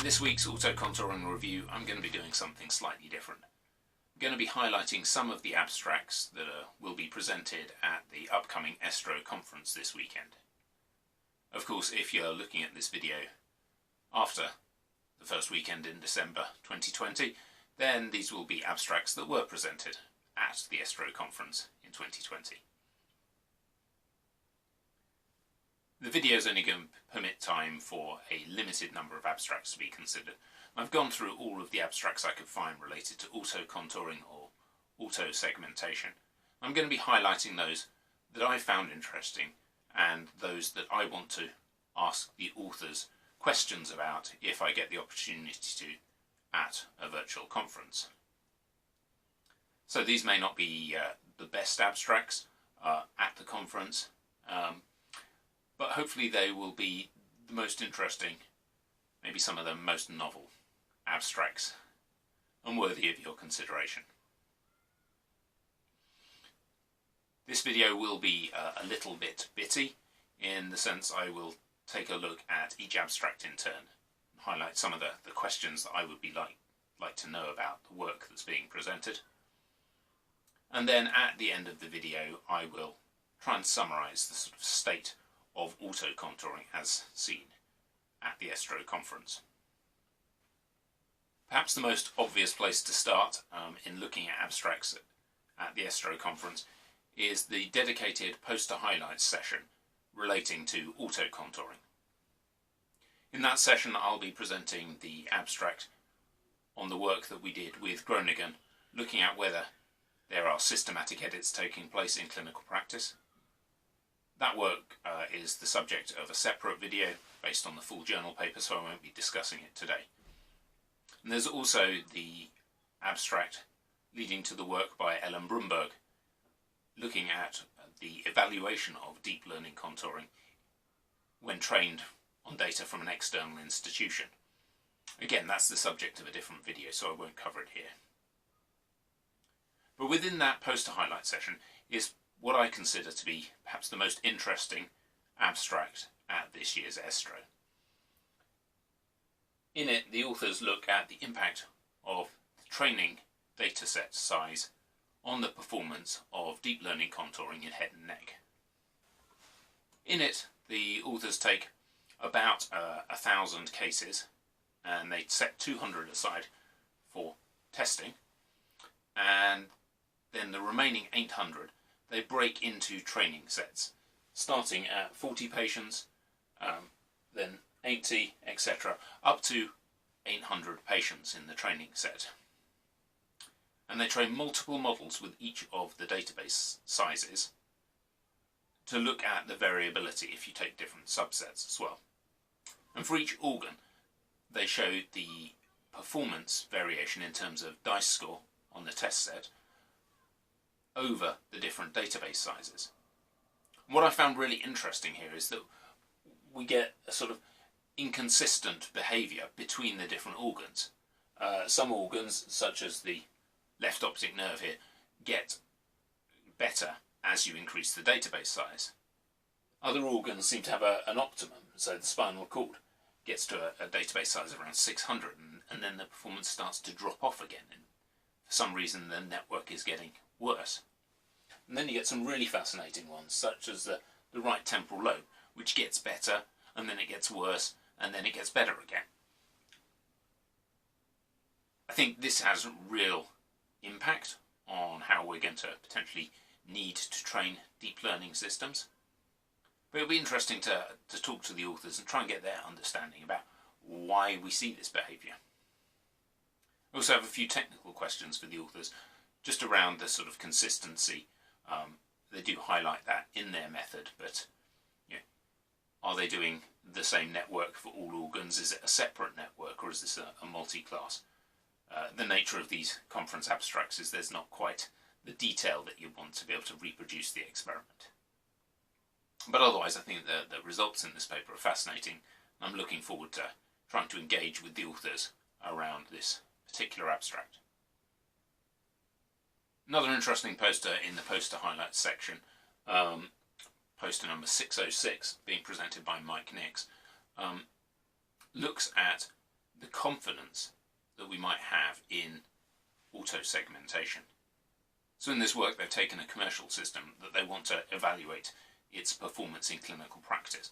In this week's auto-contouring review, I'm going to be doing something slightly different. I'm going to be highlighting some of the abstracts that will be presented at the upcoming ESTRO conference this weekend. Of course, if you're looking at this video after the first weekend in December 2020, then these will be abstracts that were presented at the ESTRO conference in 2020. The video is only going to permit time for a limited number of abstracts to be considered. I've gone through all of the abstracts I could find related to auto-contouring or auto-segmentation. I'm going to be highlighting those that I found interesting and those that I want to ask the authors questions about if I get the opportunity to at a virtual conference. So these may not be the best abstracts at the conference, but hopefully they will be the most interesting, maybe some of the most novel abstracts and worthy of your consideration. This video will be a little bit bitty in the sense I will take a look at each abstract in turn and highlight some of the questions that I would be like to know about the work that's being presented. And then at the end of the video I will try and summarise the sort of state of auto-contouring as seen at the ESTRO conference. Perhaps the most obvious place to start in looking at abstracts at the ESTRO conference is the dedicated poster highlights session relating to auto-contouring. In that session I'll be presenting the abstract on the work that we did with Groningen, looking at whether there are systematic edits taking place in clinical practice. That work is the subject of a separate video based on the full journal paper, so I won't be discussing it today. And there's also the abstract leading to the work by Ellen Brumberg, looking at the evaluation of deep learning contouring when trained on data from an external institution. Again, that's the subject of a different video, so I won't cover it here. But within that poster highlight session is what I consider to be perhaps the most interesting abstract at this year's ESTRO. In it, the authors look at the impact of the training dataset size on the performance of deep learning contouring in head and neck. In it, the authors take about 1,000 cases and they set 200 aside for testing, and then the remaining 800 they break into training sets, starting at 40 patients, then 80, etc., up to 800 patients in the training set. And they train multiple models with each of the database sizes to look at the variability if you take different subsets as well. And for each organ, they show the performance variation in terms of dice score on the test set over the different database sizes. What I found really interesting here is that we get a sort of inconsistent behaviour between the different organs. Some organs, such as the left optic nerve here, get better as you increase the database size. Other organs seem to have an optimum, so the spinal cord gets to a database size of around 600 and then the performance starts to drop off again, and for some reason the network is getting worse. And then you get some really fascinating ones, such as the right temporal lobe, which gets better and then it gets worse and then it gets better again. I think this has real impact on how we're going to potentially need to train deep learning systems. But it'll be interesting to talk to the authors and try and get their understanding about why we see this behaviour. I also have a few technical questions for the authors, just around the sort of consistency. They do highlight that in their method, but are they doing the same network for all organs? Is it a separate network, or is this a multi-class? The nature of these conference abstracts is there's not quite the detail that you want to be able to reproduce the experiment. But otherwise I think the results in this paper are fascinating. I'm looking forward to trying to engage with the authors around this particular abstract. Another interesting poster in the poster highlights section, poster number 606, being presented by Mike Nix, looks at the confidence that we might have in auto-segmentation. So in this work they've taken a commercial system that they want to evaluate its performance in clinical practice.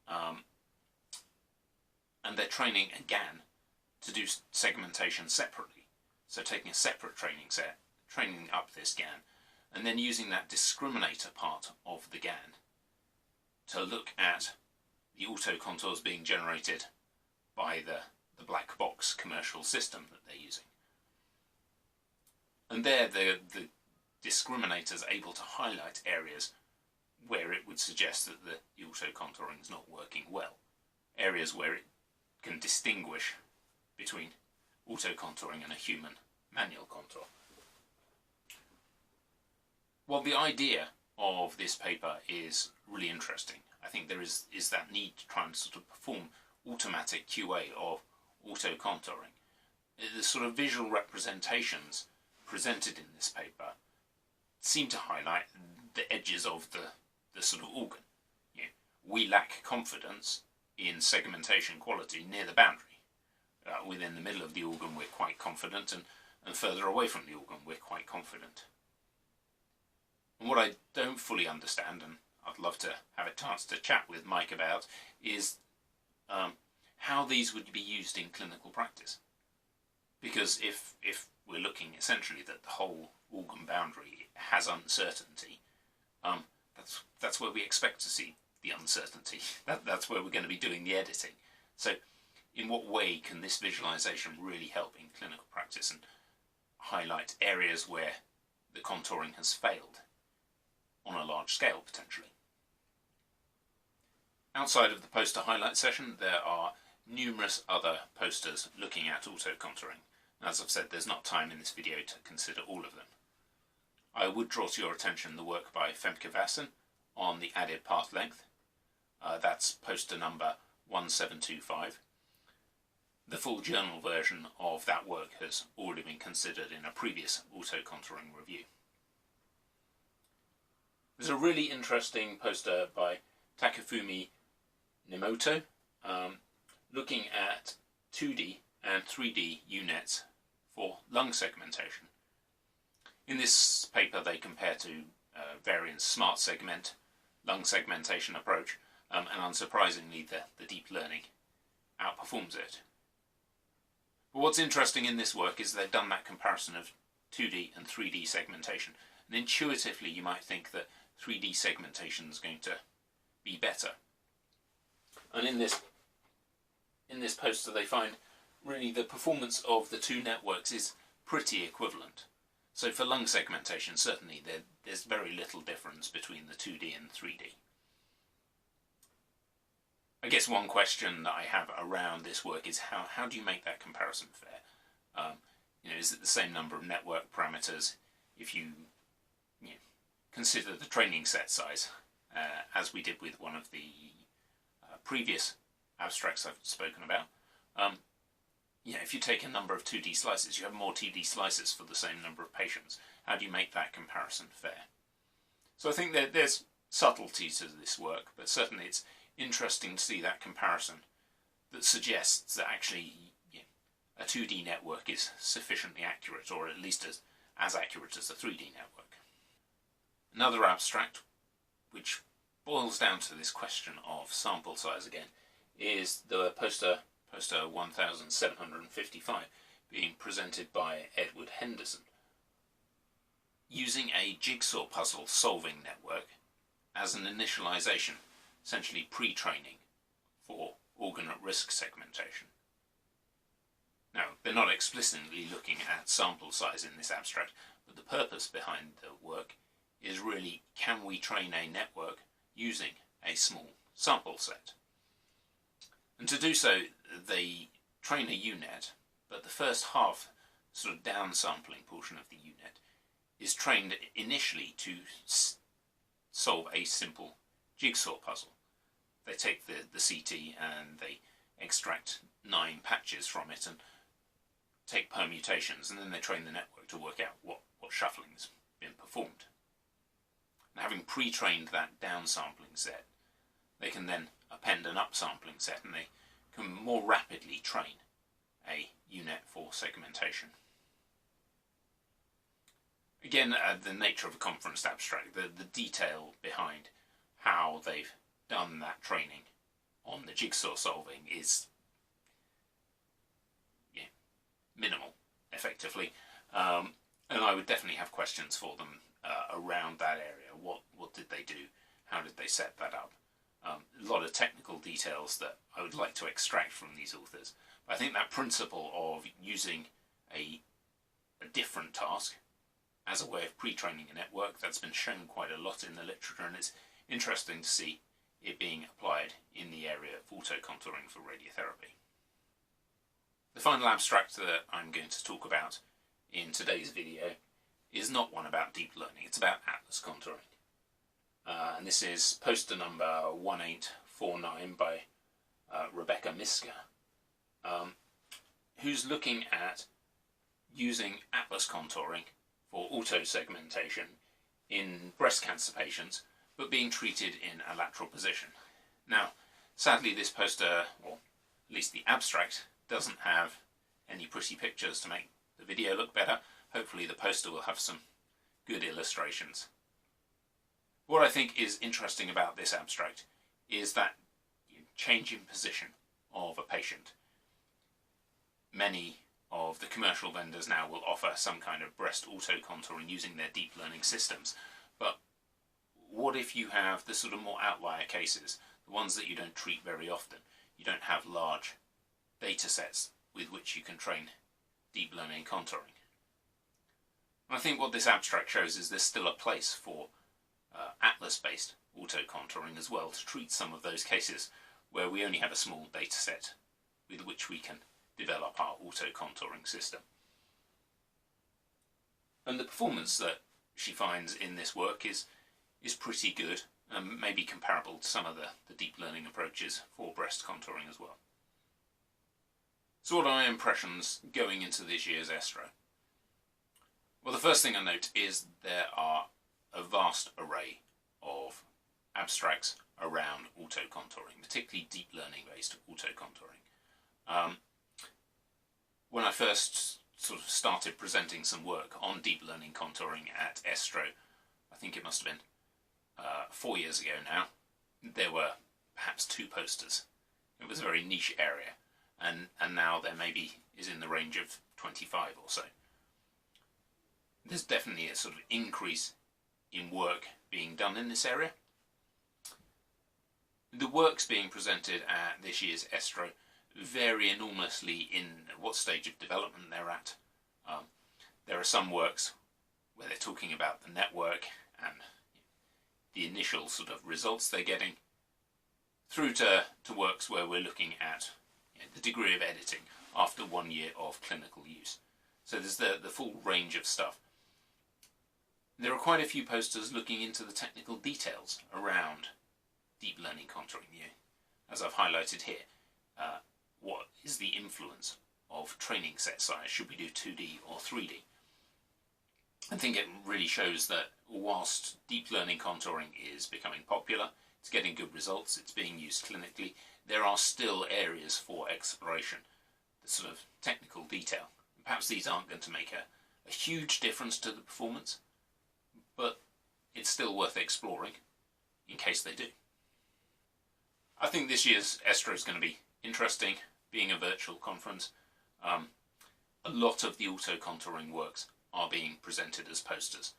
And they're training a GAN to do segmentation separately. So taking a separate training set, training up this GAN, and then using that discriminator part of the GAN to look at the auto contours being generated by the black box commercial system that they're using. And there the discriminator is able to highlight areas where it would suggest that the auto contouring is not working well. Areas where it can distinguish between auto contouring and a human manual contour. Well, the idea of this paper is really interesting. I think there is that need to try and sort of perform automatic QA of auto contouring. The sort of visual representations presented in this paper seem to highlight the edges of the sort of organ. You know, we lack confidence in segmentation quality near the boundary. Within the middle of the organ we're quite confident, and further away from the organ we're quite confident. And what I don't fully understand, and I'd love to have a chance to chat with Mike about, is how these would be used in clinical practice. Because if we're looking essentially that the whole organ boundary has uncertainty, that's where we expect to see the uncertainty. That's where we're going to be doing the editing. So in what way can this visualization really help in clinical practice and highlight areas where the contouring has failed on a large scale potentially? Outside of the poster highlight session, there are numerous other posters looking at auto contouring. As I've said, there's not time in this video to consider all of them. I would draw to your attention the work by Femke Vassen on the added path length. That's poster number 1725. The full journal version of that work has already been considered in a previous auto contouring review. There's a really interesting poster by Takafumi Nemoto looking at 2D and 3D UNets for lung segmentation. In this paper they compare to Varian's smart segment lung segmentation approach, and unsurprisingly the deep learning outperforms it. But what's interesting in this work is they've done that comparison of 2D and 3D segmentation, and intuitively you might think that 3D segmentation is going to be better. And in this poster they find really the performance of the two networks is pretty equivalent. So for lung segmentation, certainly there's very little difference between the 2D and 3D. I guess one question that I have around this work is how do you make that comparison fair? Is it the same number of network parameters if you consider the training set size, as we did with one of the previous abstracts I've spoken about? If you take a number of 2D slices, you have more 2D slices for the same number of patients. How do you make that comparison fair? So I think that there's subtlety to this work, but certainly it's interesting to see that comparison that suggests that actually a 2D network is sufficiently accurate, or at least as accurate as a 3D network. Another abstract, which boils down to this question of sample size again, is the poster 1755, being presented by Edward Henderson, using a jigsaw puzzle solving network as an initialization, essentially pre-training for organ at risk segmentation. Now, they're not explicitly looking at sample size in this abstract, but the purpose behind the work is really, can we train a network using a small sample set? And to do so, they train a UNet, but the first half, sort of downsampling portion of the UNet, is trained initially to solve a simple jigsaw puzzle. They take the CT and they extract 9 patches from it and take permutations, and then they train the network to work out what shuffling has been performed. And having pre-trained that downsampling set, they can then append an upsampling set, and they can more rapidly train a unit for segmentation. Again, the nature of a conference abstract, the detail behind how they've done that training on the jigsaw solving is minimal, effectively. And I would definitely have questions for them around that area. What did they do? How did they set that up? A lot of technical details that I would like to extract from these authors. But I think that principle of using a different task as a way of pre-training a network, that's been shown quite a lot in the literature, and it's interesting to see it being applied in the area of auto-contouring for radiotherapy. The final abstract that I'm going to talk about in today's video is not one about deep learning, it's about atlas contouring. And this is poster number 1849 by Rebecca Miska, who's looking at using atlas contouring for auto-segmentation in breast cancer patients, but being treated in a lateral position. Now, sadly this poster, or at least the abstract, doesn't have any pretty pictures to make the video look better. Hopefully the poster will have some good illustrations. What I think is interesting about this abstract is that change in position of a patient. Many of the commercial vendors now will offer some kind of breast auto-contouring using their deep learning systems. But what if you have the sort of more outlier cases, the ones that you don't treat very often? You don't have large data sets with which you can train deep learning contouring. And I think what this abstract shows is there's still a place for atlas-based auto-contouring as well to treat some of those cases where we only have a small data set with which we can develop our auto-contouring system. And the performance that she finds in this work is pretty good, and maybe comparable to some of the deep learning approaches for breast contouring as well. So what are my impressions going into this year's ESTRO? Well, the first thing I note is there are a vast array of abstracts around auto-contouring, particularly deep learning based auto-contouring. When I first sort of started presenting some work on deep learning contouring at ESTRO, I think it must have been 4 years ago now, there were perhaps 2 posters. It was a very niche area, and now there maybe is in the range of 25 or so. There's definitely a sort of increase in work being done in this area. The works being presented at this year's ESTRO vary enormously in what stage of development they're at. There are some works where they're talking about the network and the initial sort of results they're getting, through to works where we're looking at the degree of editing after 1 year of clinical use. So there's the full range of stuff. There are quite a few posters looking into the technical details around deep learning contouring. As I've highlighted here, what is the influence of training set size? Should we do 2D or 3D? I think it really shows that whilst deep learning contouring is becoming popular, it's getting good results, it's being used clinically, there are still areas for exploration, the sort of technical detail. Perhaps these aren't going to make a huge difference to the performance, but it's still worth exploring in case they do. I think this year's ESTRO is going to be interesting, being a virtual conference. A lot of the auto-contouring works are being presented as posters.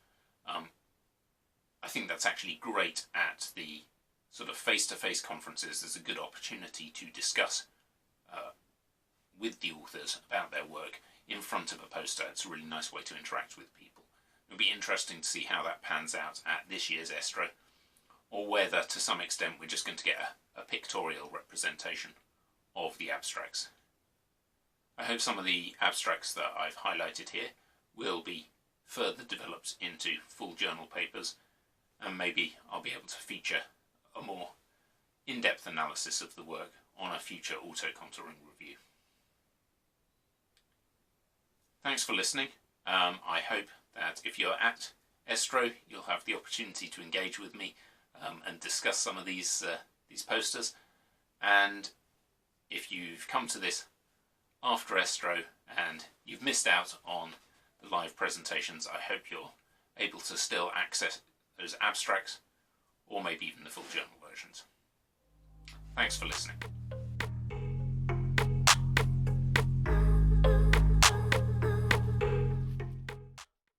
I think that's actually great at the sort of face-to-face conferences. There's a good opportunity to discuss with the authors about their work in front of a poster. It's a really nice way to interact with people. It'll be interesting to see how that pans out at this year's ESTRO, or whether to some extent we're just going to get a pictorial representation of the abstracts. I hope some of the abstracts that I've highlighted here will be further developed into full journal papers, and maybe I'll be able to feature a more in-depth analysis of the work on a future auto-contouring review. Thanks for listening. I hope that if you're at ESTRO, you'll have the opportunity to engage with me and discuss some of these posters. And if you've come to this after ESTRO and you've missed out on the live presentations, I hope you're able to still access those abstracts or maybe even the full journal versions. Thanks for listening.